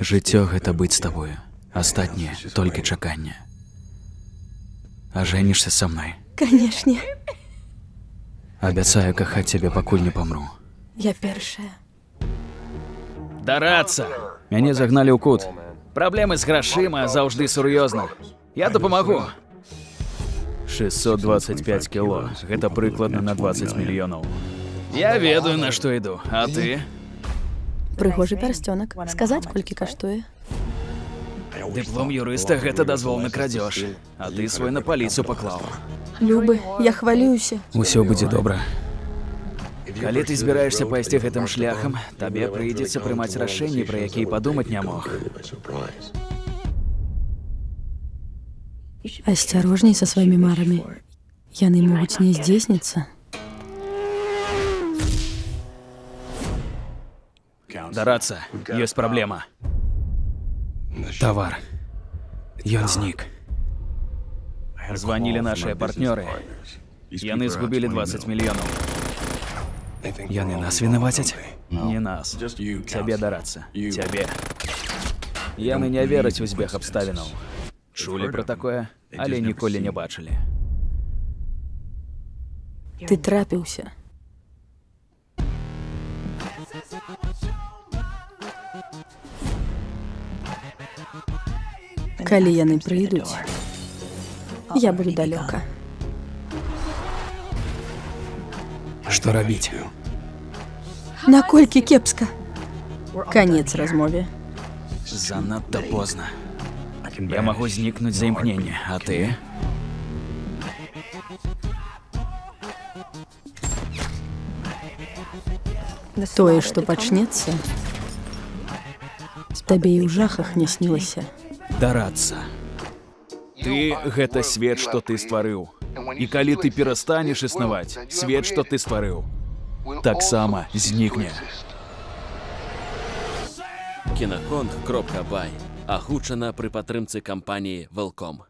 Жыццё гэта быць з табою. Астатняе толькі чаканне. Ажэнішся са мной? Канешне. Абяцаю кахаць цябе, пакуль не памру. Я першая. Дарацца! Мяне загналі ў кут. Праблемы з грашыма заўжды сур'ёзна. Я дапамагу. 625 кіло. Гэта прыкладна на 20 мільёнаў. Я ведаю, на што іду. А ты? Прыгожы пярсцёнак. Сказаць, колькі каштуе? Дыплом юрыста гэта дазвол на крадзеж. А ты свой на паліцу паклаў. Любы, я хвалююся. Усё будзе добра. Калі ты збіраешся пайсці гэтым шляхам, табе прыйдзецца прымаць рашэнні, пра якія падумаць не мог. Асцярожней са сваімі марамі. Яны могуць не здзейсніцца. Дарацца, ёсць праблема. Тавар. Ён знік. Званілі нашыя партнёры. Яны згубілі 20 мільёнаў. Яны нас вінавацяць? Не нас. Цябе, Дарацца. Цябе. Яны не вераць у збег абставінаў. Чулі пра такое, але ніколі не бачылі. Ты трапіўся. Калі яны прыйдуць, я буду далёка. Што рабіць? Наколькі кепска? Канец размове. Занадта позна. Я магу знікнуць за імкненне, а ты? Тое, што пачнецца, табе і ў жахах не снілася. Дарацца. Ты — гэта свет, што ты стварыў. І калі ты перастанеш існаваць, свет, што ты стварыў, таксама знікне. Кінаконт.бай. Агучана пры падтрымцы кампаніі Велком.